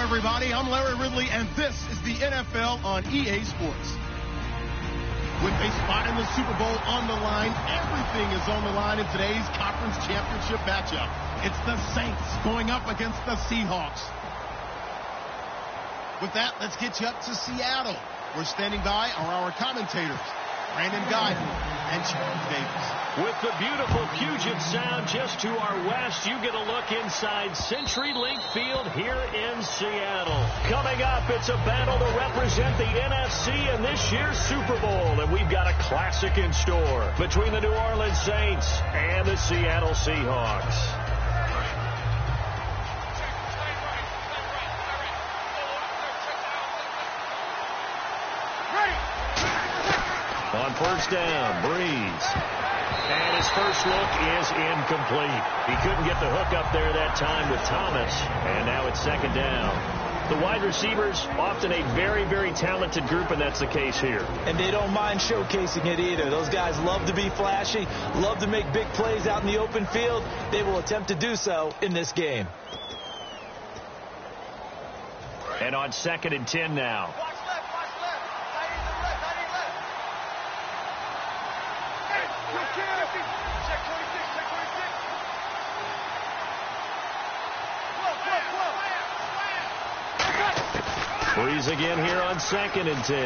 everybody. I'm Larry Ridley, and this is the NFL on EA Sports. With a spot in the Super Bowl on the line, everything is on the line in today's conference championship matchup. It's the Saints going up against the Seahawks. With that, let's get you up to Seattle. We're standing by are our commentators, Brandon Guyton and Charles Davis. With the beautiful Puget Sound just to our west, you get a look inside CenturyLink Field here in Seattle. Coming up, it's a battle to represent the NFC in this year's Super Bowl, and we've got a classic in store between the New Orleans Saints and the Seattle Seahawks. On first down, Breeze. And his first look is incomplete. He couldn't get the hook up there that time with Thomas, and now it's second down. The wide receivers, often a very, very talented group, and that's the case here. And they don't mind showcasing it either. Those guys love to be flashy, love to make big plays out in the open field. They will attempt to do so in this game. And on 2nd and 10 now. Breeze again here on 2nd and 10.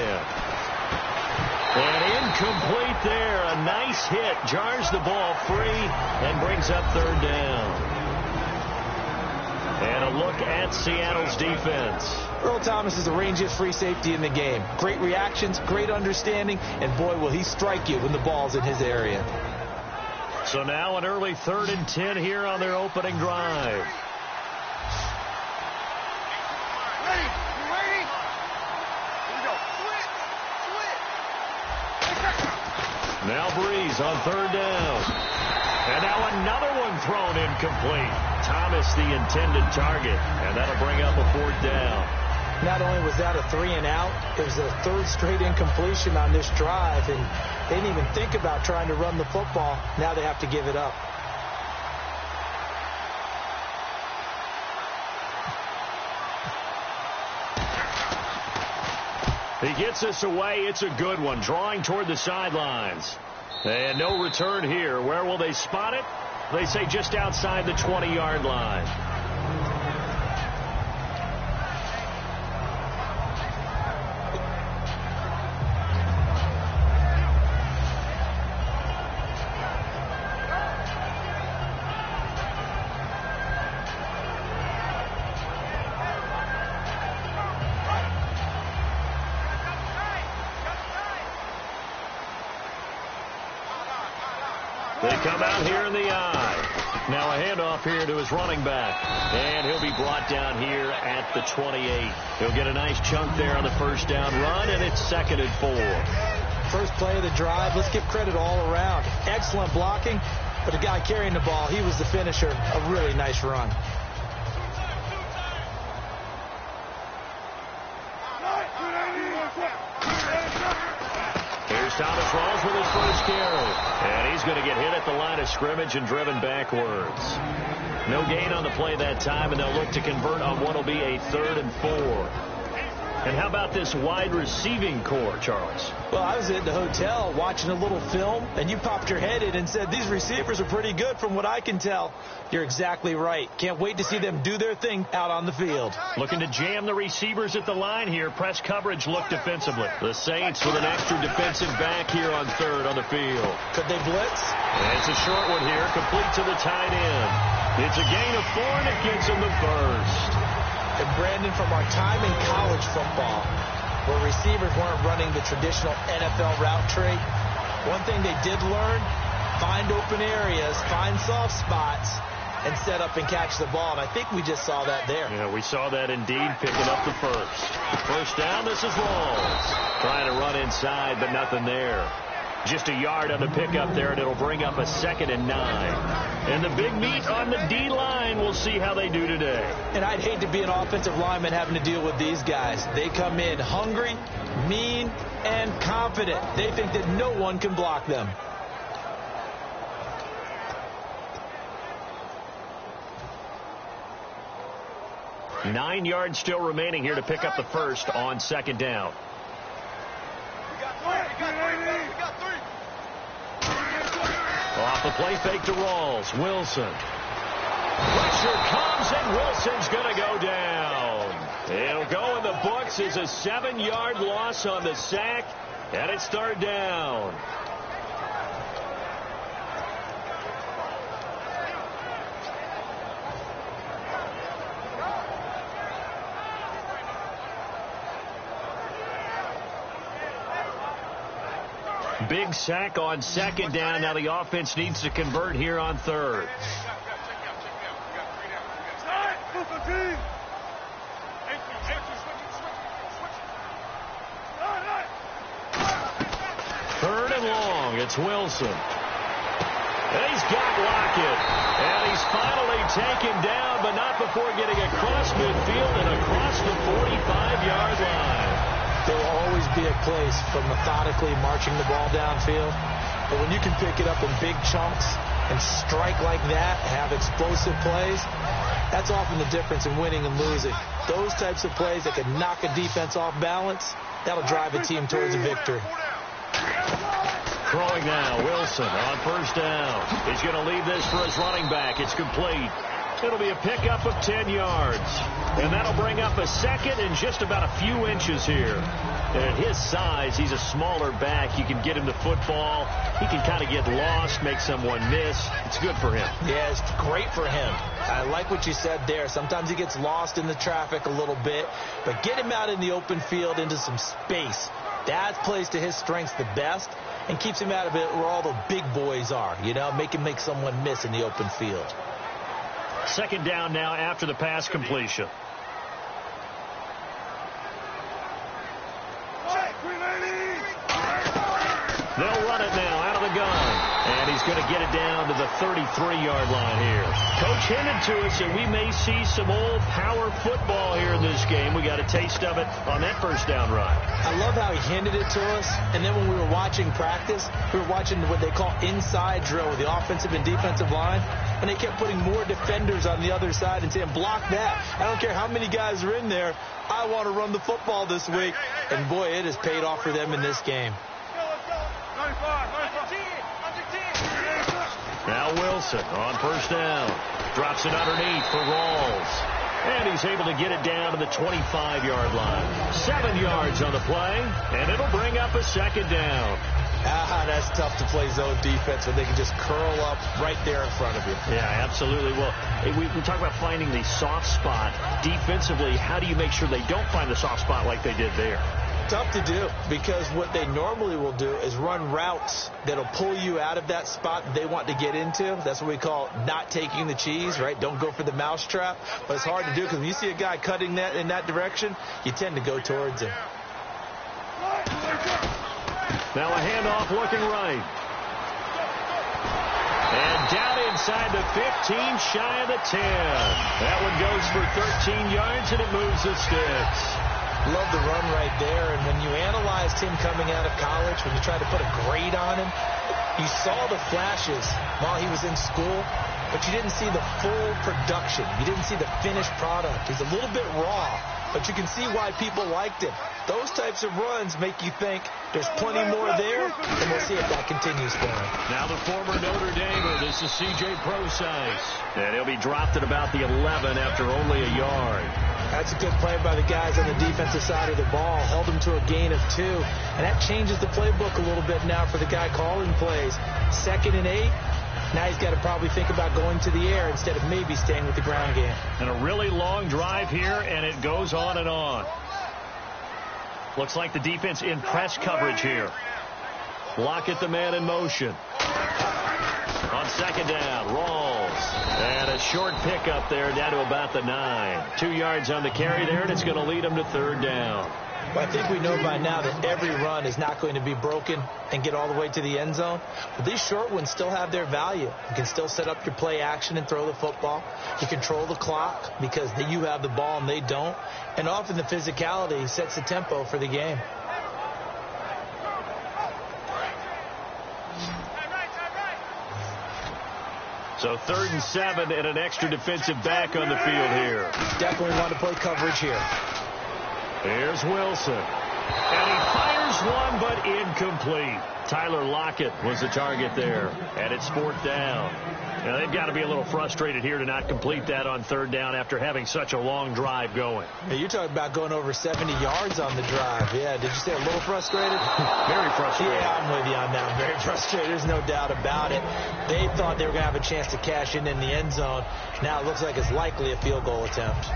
And incomplete there. A nice hit. Jars the ball free and brings up 3rd down. And a look at Seattle's defense. Earl Thomas is the rangiest free safety in the game. Great reactions, great understanding, and boy, will he strike you when the ball's in his area. So now an early 3rd and 10 here on their opening drive. Now Breeze on 3rd down. And now another one thrown incomplete. Thomas the intended target, and that'll bring up a 4th down. Not only was that a 3 and out, it was a 3rd straight incompletion on this drive, and they didn't even think about trying to run the football. Now they have to give it up. He gets us away. It's a good one. Drawing toward the sidelines. And no return here. Where will they spot it? They say just outside the 20-yard line. They come out here in the eye. Now a handoff here to his running back. And he'll be brought down here at the 28. He'll get a nice chunk there on the first down run, and it's 2nd and 4. First play of the drive. Let's give credit all around. Excellent blocking, but the guy carrying the ball, he was the finisher. A really nice run. Thomas Rawls with his first carry. And he's going to get hit at the line of scrimmage and driven backwards. No gain on the play that time, and they'll look to convert on what will be a 3rd and 4. And how about this wide receiving core, Charles? Well, I was at the hotel watching a little film, and you popped your head in and said, these receivers are pretty good from what I can tell. You're exactly right. Can't wait to see them do their thing out on the field. Looking to jam the receivers at the line here. Press coverage look defensively. The Saints with an extra defensive back here on 3rd on the field. Could they blitz? And it's a short one here, complete to the tight end. It's a gain of 4, and it gives him the first. And Brandon, from our time in college football, where receivers weren't running the traditional NFL route tree, one thing they did learn, find open areas, find soft spots, and set up and catch the ball. And I think we just saw that there. Yeah, we saw that indeed, picking up the first. First down, this is Rawls. Trying to run inside, but nothing there. Just a yard on the pickup there, and it'll bring up a 2nd and 9. And the big meat on the D-line, we'll see how they do today. And I'd hate to be an offensive lineman having to deal with these guys. They come in hungry, mean, and confident. They think that no one can block them. 9 yards still remaining here to pick up the first on second down. Off the play fake to Rawls. Wilson. Pressure comes, and Wilson's going to go down. It'll go in the books as a 7-yard loss on the sack, and it's third down. Big sack on second down. Now the offense needs to convert here on third. Third and long. It's Wilson. And he's got Lockett. And he's finally taken down, but not before getting across midfield and across the 45-yard line. There will always be a place for methodically marching the ball downfield. But when you can pick it up in big chunks and strike like that, have explosive plays, that's often the difference in winning and losing. Those types of plays that can knock a defense off balance, that'll drive a team towards a victory. Throwing now, Wilson on first down. He's going to leave this for his running back. It's complete. It'll be a pickup of 10 yards. And that'll bring up a second and just about a few inches here. And at his size, he's a smaller back. You can get him the football. He can kind of get lost, make someone miss. It's good for him. Yeah, it's great for him. I like what you said there. Sometimes he gets lost in the traffic a little bit. But get him out in the open field into some space. That plays to his strengths the best and keeps him out of it where all the big boys are. You know, make someone miss in the open field. Second down now after the pass completion. They'll run it now out of the gun. And he's going to get it down to the 33-yard line here. Coach hinted to us that we may see some old power football here in this game. We got a taste of it on that first down run. I love how he hinted it to us. And then when we were watching practice, we were watching what they call inside drill with the offensive and defensive line. And they kept putting more defenders on the other side and saying, block that. I don't care how many guys are in there. I want to run the football this week. And, boy, it has paid off for them in this game. Now Wilson on first down. Drops it underneath for Rawls. And he's able to get it down to the 25-yard line. 7 yards on the play, and it'll bring up a second down. That's tough to play zone defense when they can just curl up right there in front of you. Yeah, absolutely. Well, we talk about finding the soft spot. Defensively, how do you make sure they don't find the soft spot like they did there? Tough to do, because what they normally will do is run routes that'll pull you out of that spot they want to get into. That's what we call not taking the cheese, right? Don't go for the mousetrap. But it's hard to do because when you see a guy cutting that in that direction, you tend to go towards him. Now a handoff looking right. And down inside the 15, shy of the 10. That one goes for 13 yards, and it moves the sticks. Love the run right there. And when you analyzed him coming out of college, when you tried to put a grade on him, you saw the flashes while he was in school, but you didn't see the full production. You didn't see the finished product. He's a little bit raw, but you can see why people liked him. Those types of runs make you think there's plenty more there, and we'll see if that continues for him. Now the former Notre Damer, this is C.J. Procise. And he'll be dropped at about the 11 after only a yard. That's a good play by the guys on the defensive side of the ball. Held him to a gain of 2. And that changes the playbook a little bit now for the guy calling plays. 2nd and 8. Now he's got to probably think about going to the air instead of maybe staying with the ground game. And a really long drive here, and it goes on and on. Looks like the defense in press coverage here. Lockett, the man in motion. On second down, Rawls. And a short pickup there down to about the 9. 2 yards on the carry there, and it's going to lead him to third down. Well, I think we know by now that every run is not going to be broken and get all the way to the end zone. But these short ones still have their value. You can still set up your play action and throw the football. You control the clock because you have the ball and they don't. And often the physicality sets the tempo for the game. So 3rd and 7 and an extra defensive back on the field here. Definitely want to play coverage here. Here's Wilson. And he fires one, but incomplete. Tyler Lockett was the target there. And it's 4th down. Now, they've got to be a little frustrated here to not complete that on 3rd down after having such a long drive going. Hey, you're talking about going over 70 yards on the drive. Yeah, did you say a little frustrated? Very frustrated. Yeah, I'm with you on that. Very frustrated. There's no doubt about it. They thought they were going to have a chance to cash in the end zone. Now it looks like it's likely a field goal attempt.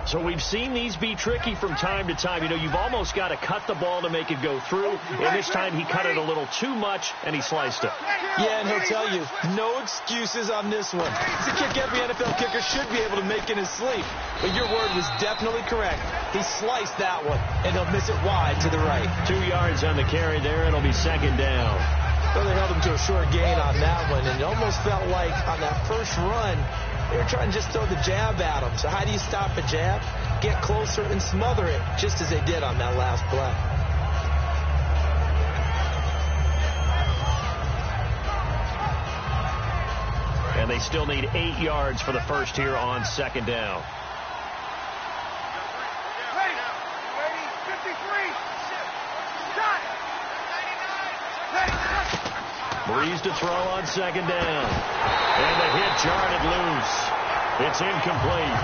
So we've seen these be tricky from time to time. You know, you've almost got to cut the ball to make it go through. And this time he cut it a little too much, and he sliced it. Yeah, and he'll tell you, no excuses on this one. It's a kick every NFL kicker should be able to make in his sleep. But your word was definitely correct. He sliced that one, and he'll miss it wide to the right. 2 yards on the carry there, and it'll be 2nd down. Well, they held him to a short gain on that one, and it almost felt like on that first run, they were trying to just throw the jab at him. So how do you stop a jab? Get closer and smother it, just as they did on that last play. And they still need 8 yards for the first here on 2nd down. Breeze to throw on 2nd down. And the hit jarred it loose. It's incomplete.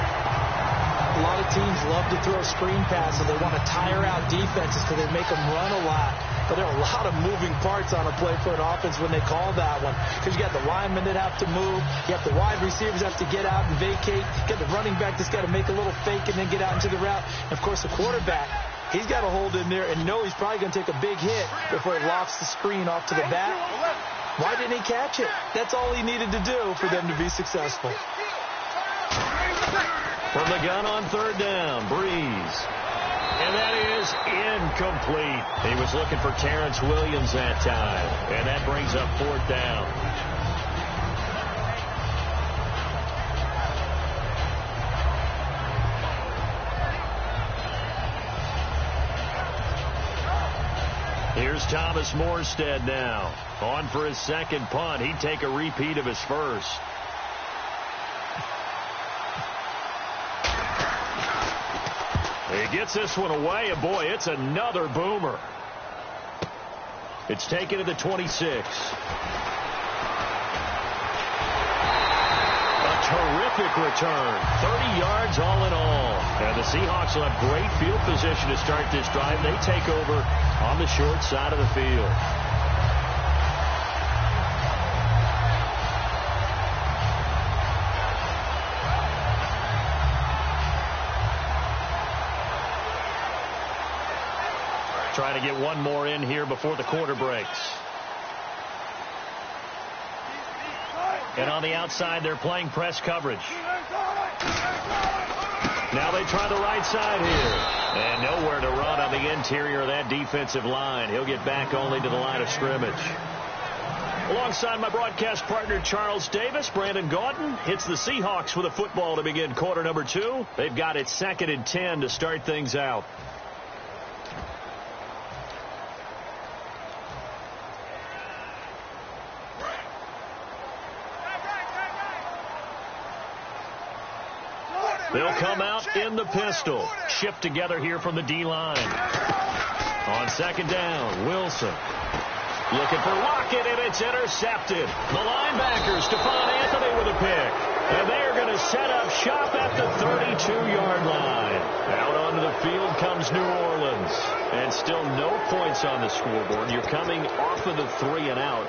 A lot of teams love to throw screen passes. They want to tire out defenses because they make them run a lot. But there are a lot of moving parts on a play for an offense when they call that one. Because you got the linemen that have to move. You have the wide receivers have to get out and vacate. You got the running back that's got to make a little fake and then get out into the route. And, of course, the quarterback, he's got to hold in there and know he's probably going to take a big hit before he lofts the screen off to the back. Why didn't he catch it? That's all he needed to do for them to be successful. From the gun on 3rd down, Breeze. And that is incomplete. He was looking for Terrence Williams that time. And that brings up 4th down. Here's Thomas Morstead now. On for his 2nd punt. He'd take a repeat of his first. He gets this one away, and boy, it's another boomer. It's taken to the 26. A terrific return. 30 yards all in all. And the Seahawks will have great field position to start this drive. They take over on the short side of the field. Trying to get one more in here before the quarter breaks. And on the outside, they're playing press coverage. Now they try the right side here. And nowhere to run on the interior of that defensive line. He'll get back only to the line of scrimmage. Alongside my broadcast partner, Charles Davis, Brandon Gaudin hits the Seahawks with a football to begin quarter number 2. They've got it 2nd and 10 to start things out. They'll come out in the pistol. Shift together here from the D-line. On 2nd down, Wilson. Looking for Lockett, and it's intercepted. The linebacker, Stephon Anthony with a pick. And they're going to set up shop at the 32-yard line. Out onto the field comes New Orleans. And still no points on the scoreboard. You're coming off of the 3 and out.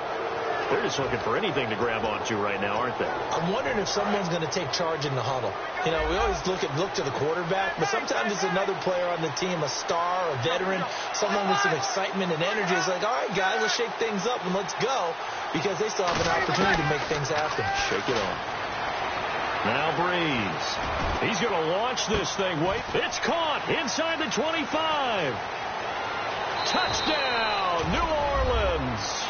They're just looking for anything to grab onto right now, aren't they? I'm wondering if someone's going to take charge in the huddle. You know, we always look to the quarterback, but sometimes it's another player on the team, a star, a veteran, someone with some excitement and energy. It's like, all right, guys, let's shake things up and let's go, because they still have an opportunity to make things happen. Shake it off. Now Breeze. He's going to launch this thing. Wait, it's caught inside the 25. Touchdown, New Orleans.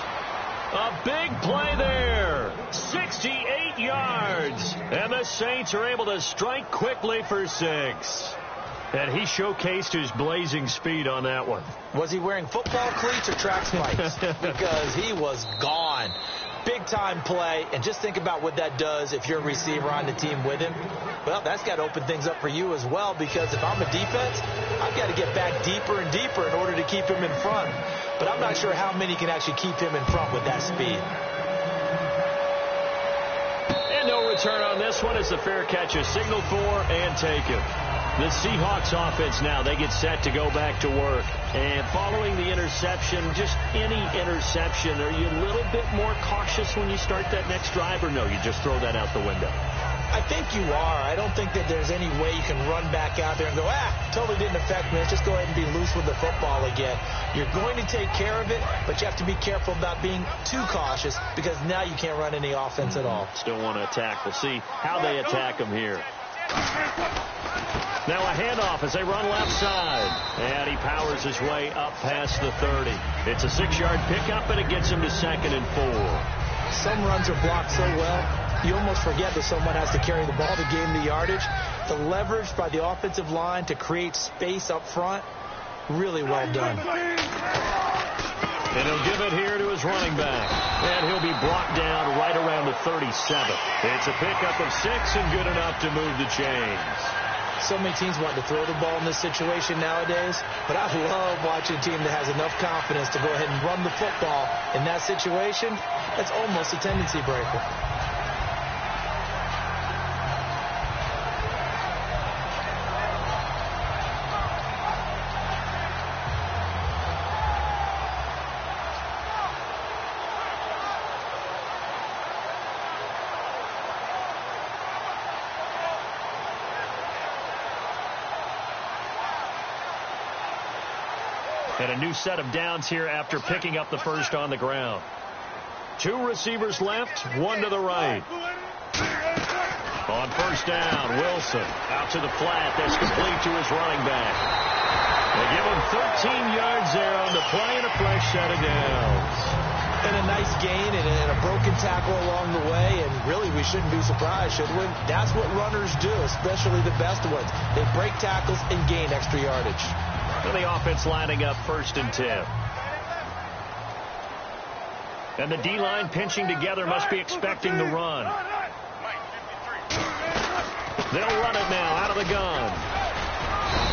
A big play there. 68 yards. And the Saints are able to strike quickly for 6. And he showcased his blazing speed on that one. Was he wearing football cleats or track spikes? Because he was gone. Big-time play, and just think about what that does if you're a receiver on the team with him. Well, that's got to open things up for you as well, because if I'm a defense, I've got to get back deeper and deeper in order to keep him in front. But I'm not sure how many can actually keep him in front with that speed. And no return on this one as the fair catch is signaled for and taken. The Seahawks offense now, they get set to go back to work. And following the interception, just any interception, are you a little bit more cautious when you start that next drive, or no, you just throw that out the window? I think you are. I don't think that there's any way you can run back out there and go, totally didn't affect me. Let's just go ahead and be loose with the football again. You're going to take care of it, but you have to be careful about being too cautious, because now you can't run any offense at all. Still want to attack. We'll see how they attack him here. Now a handoff as they run left side. And he powers his way up past the 30. It's a 6-yard pickup, and it gets him to 2nd and 4. Some runs are blocked so well, you almost forget that someone has to carry the ball to gain the yardage. The leverage by the offensive line to create space up front, really well done. And he'll give it here to his running back. And he'll be brought down right around the 37. It's a pickup of 6 and good enough to move the chains. So many teams want to throw the ball in this situation nowadays, but I love watching a team that has enough confidence to go ahead and run the football in that situation. That's almost a tendency breaker. And a new set of downs here after picking up the first on the ground. 2 receivers left, 1 to the right. On first down, Wilson out to the flat. That's complete to his running back. They give him 13 yards there on the play and a fresh set of downs. And a nice gain and a broken tackle along the way, and really we shouldn't be surprised, should we? That's what runners do, especially the best ones. They break tackles and gain extra yardage. And the offense lining up 1st and 10. And the D-line pinching together, must be expecting the run. They'll run it now out of the gun.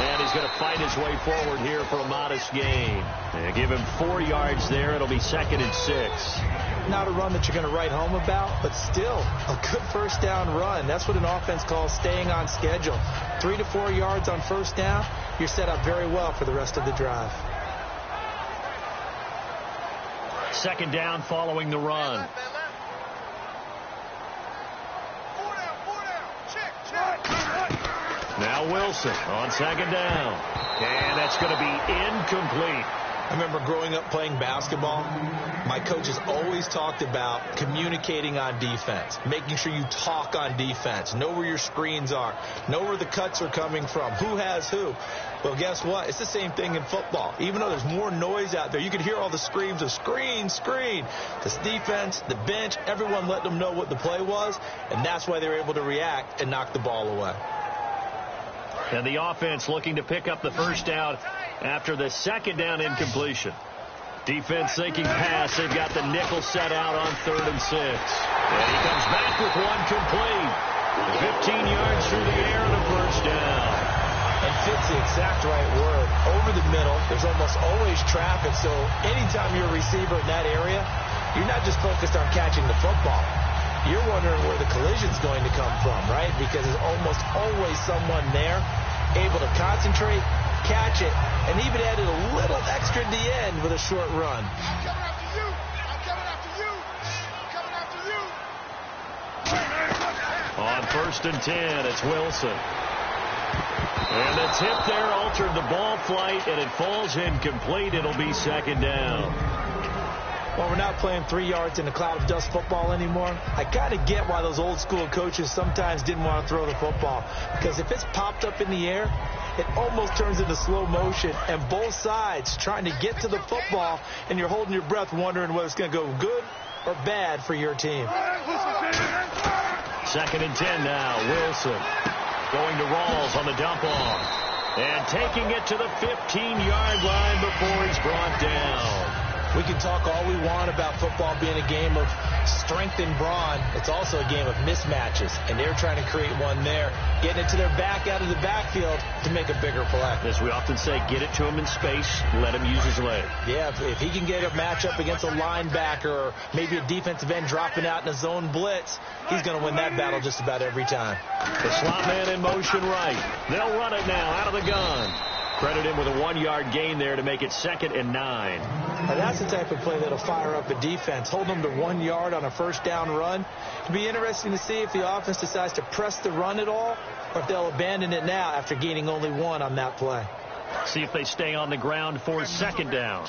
And he's going to fight his way forward here for a modest gain. And give him 4 yards there. It'll be 2nd and 6. Not a run that you're going to write home about, but still a good first down run. That's what an offense calls staying on schedule. 3 to 4 yards on first down. You're set up very well for the rest of the drive. 2nd down following the run. Now Wilson on 2nd down. And that's going to be incomplete. I remember growing up playing basketball, my coaches always talked about communicating on defense, making sure you talk on defense, know where your screens are, know where the cuts are coming from, who has who. Well, guess what? It's the same thing in football. Even though there's more noise out there, you can hear all the screams of screen, screen. This defense, the bench, everyone let them know what the play was, and that's why they were able to react and knock the ball away. And the offense looking to pick up the first down after the 2nd down incompletion. Defense thinking pass. They've got the nickel set out on 3rd and 6. And he comes back with one complete. 15 yards through the air and a first down. And fits the exact right word. Over the middle, there's almost always traffic. So anytime you're a receiver in that area, you're not just focused on catching the football. You're wondering where the collision's going to come from, right? Because there's almost always someone there able to concentrate, catch it, and even added a little extra at the end with a short run. I'm coming after you. I'm coming after you. I'm coming after you. On 1st and 10, it's Wilson. And the tip there altered the ball flight, and it falls incomplete. It'll be 2nd down. Well, we're not playing 3 yards in a cloud of dust football anymore. I kind of get why those old school coaches sometimes didn't want to throw the football. Because if it's popped up in the air, it almost turns into slow motion. And both sides trying to get to the football, and you're holding your breath wondering whether it's going to go good or bad for your team. 2nd and 10 now. Wilson going to Rawls on the dump off. And taking it to the 15-yard line before he's brought down. We can talk all we want about football being a game of strength and brawn. It's also a game of mismatches, and they're trying to create one there, getting it to their back out of the backfield to make a bigger play. As we often say, get it to him in space, let him use his leg. Yeah, if he can get a matchup against a linebacker or maybe a defensive end dropping out in a zone blitz, he's going to win that battle just about every time. The slot man in motion right. They'll run it now out of the gun. Credit him with a 1-yard gain there to make it 2nd and 9. Now that's the type of play that'll fire up a defense. Hold them to 1 yard on a first down run. It'll be interesting to see if the offense decides to press the run at all or if they'll abandon it now after gaining only 1 on that play. See if they stay on the ground for 2nd down.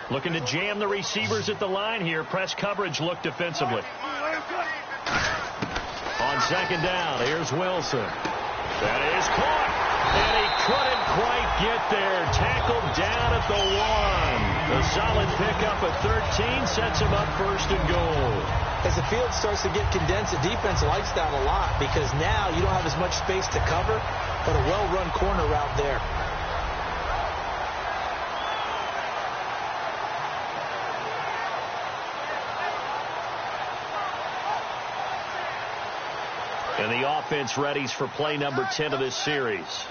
Looking to jam the receivers at the line here. Press coverage look defensively. On 2nd down, here's Wilson. That is caught. And he couldn't quite get there. Tackled down at the 1. A solid pickup at 13 sets him up 1st and goal. As the field starts to get condensed, the defense likes that a lot because now you don't have as much space to cover, but a well-run corner route there. And the offense readies for play number 10 of this series.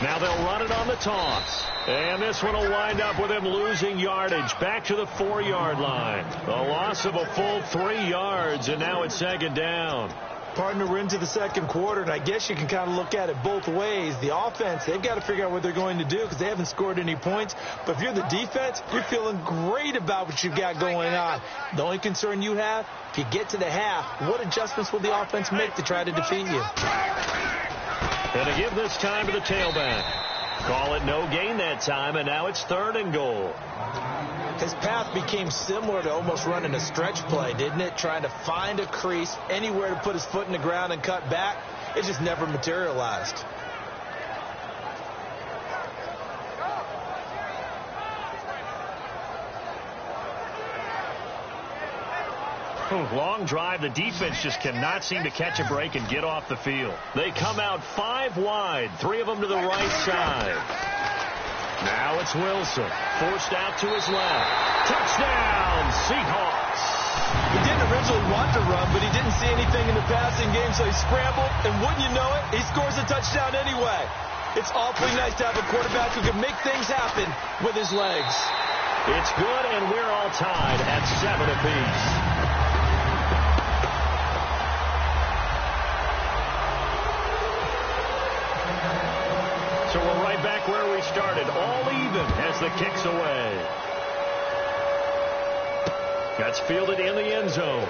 Now they'll run it on the toss. And this one will wind up with him losing yardage back to the 4-yard line. A loss of a full 3 yards, and now it's 2nd down. Partner, we're into the 2nd quarter, and I guess you can kind of look at it both ways. The offense, they've got to figure out what they're going to do because they haven't scored any points. But if you're the defense, you're feeling great about what you've got going on. The only concern you have, if you get to the half, what adjustments will the offense make to try to defeat you? And to give this time to the tailback. Call it no gain that time, and now it's 3rd and goal. His path became similar to almost running a stretch play, didn't it? Trying to find a crease, anywhere to put his foot in the ground and cut back. It just never materialized. Long drive. The defense just cannot seem to catch a break and get off the field. They come out 5 wide, 3 of them to the right side. Now it's Wilson. Forced out to his left. Touchdown, Seahawks. He didn't originally want to run, but he didn't see anything in the passing game, so he scrambled, and wouldn't you know it, he scores a touchdown anyway. It's awfully nice to have a quarterback who can make things happen with his legs. It's good, and we're all tied at 7 apiece. So we're right back where we started, all even as the kick's away. That's fielded in the end zone.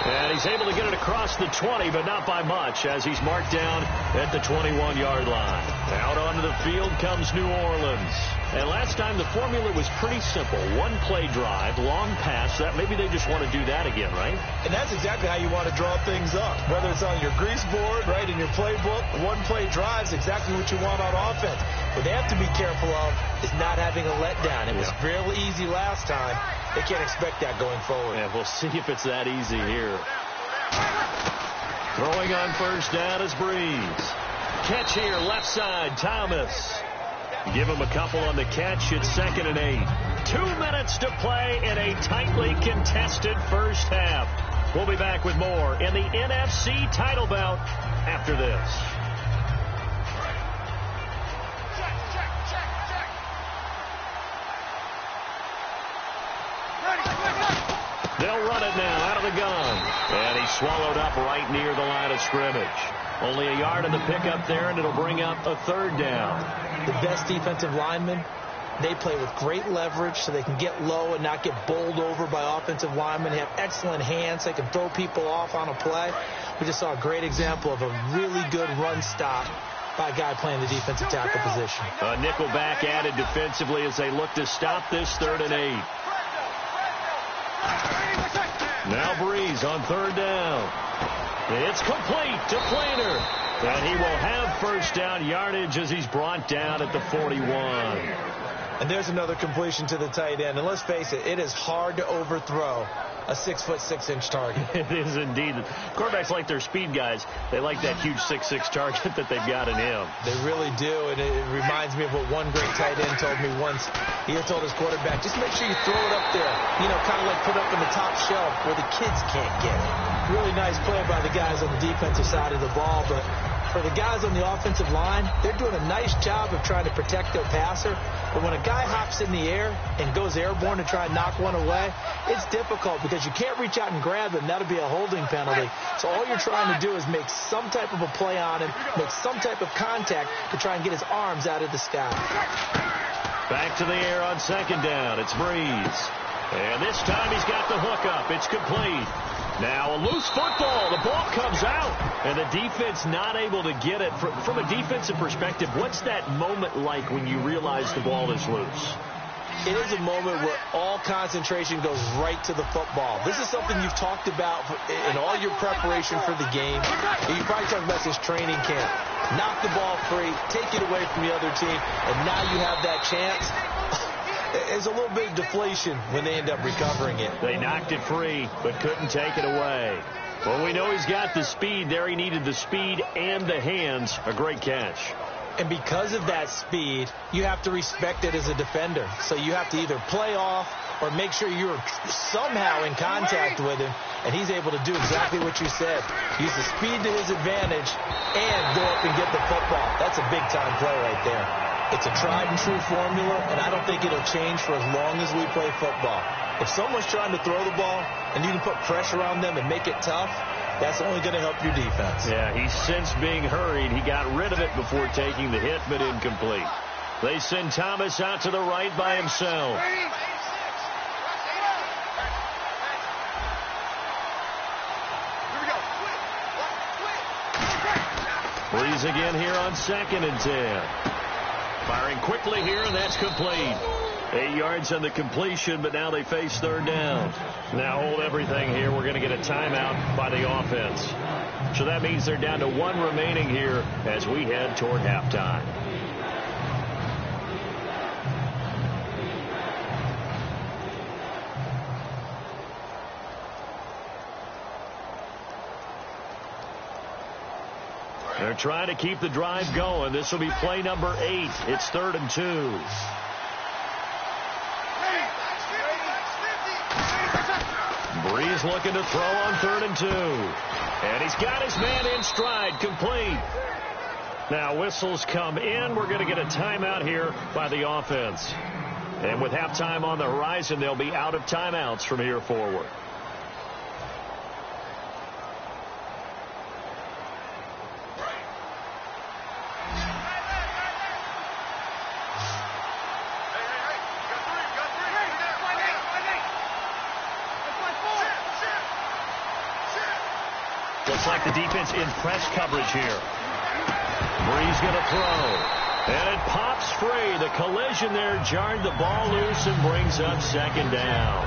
And he's able to get it across the 20, but not by much, as he's marked down at the 21-yard line. Out onto the field comes New Orleans. And last time the formula was pretty simple. 1-play drive, long pass. That maybe they just want to do that again, right? And that's exactly how you want to draw things up. Whether it's on your grease board, right, in your playbook, 1-play drive is exactly what you want on offense. What they have to be careful of is not having a letdown. It was real easy last time. They can't expect that going forward. Yeah, we'll see if it's that easy here. Throwing on 1st down is Breeze. Catch here, left side, Thomas. Give him a couple on the catch. It's 2nd and 8. 2 minutes to play in a tightly contested first half. We'll be back with more in the NFC title bout after this. They'll run it now out of the gun. And he's swallowed up right near the line of scrimmage. Only a yard in the pickup there, and it'll bring up a 3rd down. The best defensive linemen, they play with great leverage so they can get low and not get bowled over by offensive linemen. They have excellent hands. They can throw people off on a play. We just saw a great example of a really good run stop by a guy playing the defensive tackle position. A nickel back added defensively as they look to stop this 3rd and 8. Now Breeze on 3rd down. It's complete to Plater. And he will have 1st down yardage as he's brought down at the 41. And there's another completion to the tight end. And let's face it, it is hard to overthrow a 6'6" target. It is indeed. Quarterbacks like their speed guys. They like that huge 6'6" target that they've got in him. They really do, and it reminds me of what one great tight end told me once. He had told his quarterback, just make sure you throw it up there, kind of like put it up in the top shelf where the kids can't get it. Really nice play by the guys on the defensive side of the ball, but for the guys on the offensive line, they're doing a nice job of trying to protect their passer. But when a guy hops in the air and goes airborne to try and knock one away, it's difficult because you can't reach out and grab him. That'll be a holding penalty. So all you're trying to do is make some type of a play on him, make some type of contact to try and get his arms out of the sky. Back to the air on second down. It's Breeze. And this time he's got the hook up. It's complete. Now a loose football. The ball comes out, and the defense not able to get it. From a defensive perspective, what's that moment like when you realize the ball is loose? It is a moment where all concentration goes right to the football. This is something you've talked about in all your preparation for the game. You probably talked about this training camp. Knock the ball free, take it away from the other team, and now you have that chance. There's a little bit of deflation when they end up recovering it. They knocked it free, but couldn't take it away. Well, we know he's got the speed there. He needed the speed and the hands. A great catch. And because of that speed, you have to respect it as a defender. So you have to either play off or make sure you're somehow in contact with him, and he's able to do exactly what you said. Use the speed to his advantage and go up and get the football. That's a big-time play right there. It's a tried-and-true formula, and I don't think it'll change for as long as we play football. If someone's trying to throw the ball and you can put pressure on them and make it tough, that's only going to help your defense. Yeah, he's since being hurried. He got rid of it before taking the hit, but incomplete. They send Thomas out to the right by himself. Breeze again here on 2nd and 10. Firing quickly here, and that's complete. 8 yards on the completion, but now they face 3rd down. Now hold everything here. We're going to get a timeout by the offense. So that means they're down to 1 remaining here as we head toward halftime. They're trying to keep the drive going. This will be play number 8. It's 3rd and 2. Breeze looking to throw on 3rd and 2. And he's got his man in stride, complete. Now whistles come in. We're going to get a timeout here by the offense. And with halftime on the horizon, they'll be out of timeouts from here forward. Looks like the defense in press coverage here. Breeze going to throw. And it pops free. The collision there jarred the ball loose and brings up 2nd down.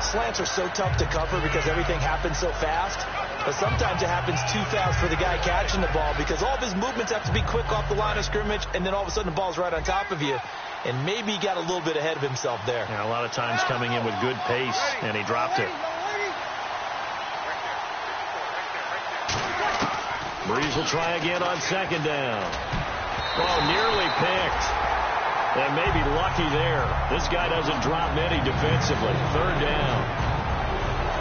Slants are so tough to cover because everything happens so fast. But sometimes it happens too fast for the guy catching the ball because all of his movements have to be quick off the line of scrimmage, and then all of a sudden the ball's right on top of you. And maybe he got a little bit ahead of himself there. Yeah, a lot of times coming in with good pace, and he dropped it. Breeze will try again on 2nd down. Oh, nearly picked. And maybe lucky there. This guy doesn't drop many defensively. 3rd down.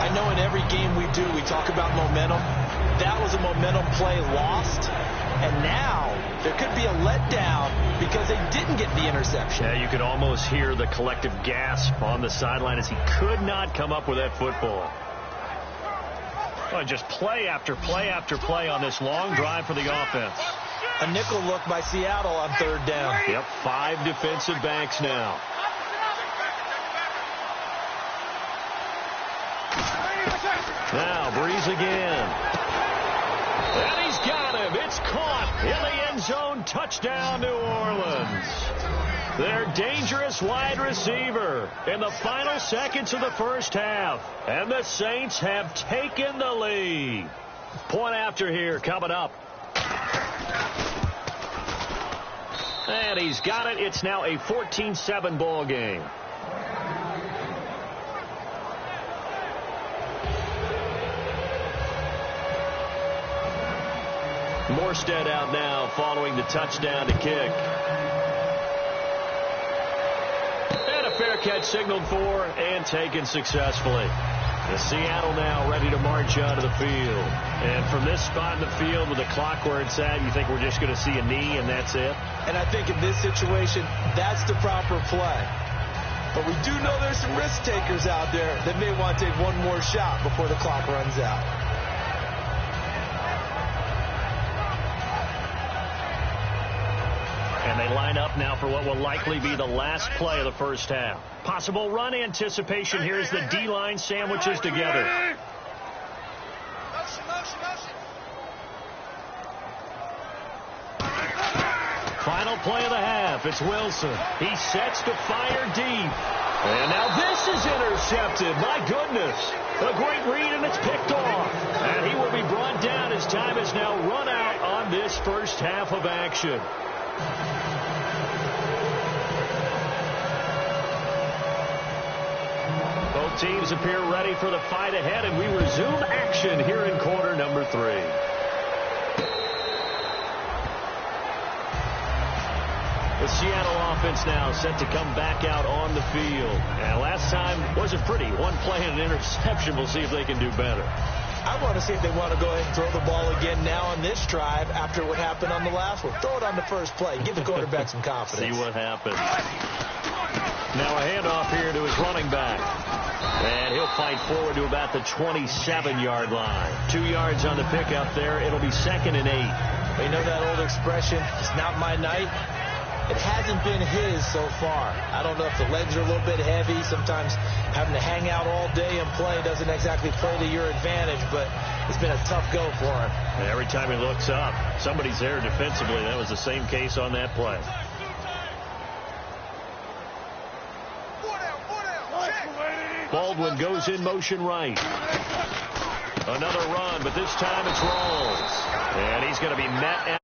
I know in every game we do, we talk about momentum. That was a momentum play lost. And now there could be a letdown because they didn't get the interception. Yeah, you could almost hear the collective gasp on the sideline as he could not come up with that football. Oh, just play after play after play on this long drive for the offense. A nickel look by Seattle on 3rd down. Yep, 5 defensive backs now. Now Breeze again. And he's got him. It's caught in the end zone. Touchdown, New Orleans. Their dangerous wide receiver in the final seconds of the first half. And the Saints have taken the lead. Point after here coming up. And he's got it. It's now a 14-7 ball game. Morstead out now following the touchdown to kick. And a fair catch signaled for and taken successfully. The Seattle now ready to march onto the field. And from this spot in the field with the clock where it's at, you think we're just going to see a knee and that's it? And I think in this situation, that's the proper play. But we do know there's some risk takers out there that may want to take one more shot before the clock runs out. And they line up now for what will likely be the last play of the first half. Possible run anticipation here as the D-line sandwiches together. Final play of the half. It's Wilson. He sets to fire deep. And now this is intercepted. My goodness. A great read, and it's picked off. And he will be brought down as time is now run out on this first half of action. Both teams appear ready for the fight ahead, and we resume action here in quarter number 3. The Seattle offense now set to come back out on the field. And last time wasn't pretty. One play and an interception. We'll see if they can do better. I want to see if they want to go ahead and throw the ball again now on this drive after what happened on the last one. Throw it on the first play. Give the quarterback some confidence. See what happens. Now a handoff here to his running back. And he'll fight forward to about the 27-yard line. 2 yards on the pickup there. It'll be 2nd and 8. You know that old expression, it's not my night? It hasn't been his so far. I don't know if the legs are a little bit heavy. Sometimes having to hang out all day and play doesn't exactly play to your advantage, but it's been a tough go for him. And every time he looks up, somebody's there defensively. That was the same case on that play. Baldwin goes in motion right. Another run, but this time it's Rawls. And he's going to be met at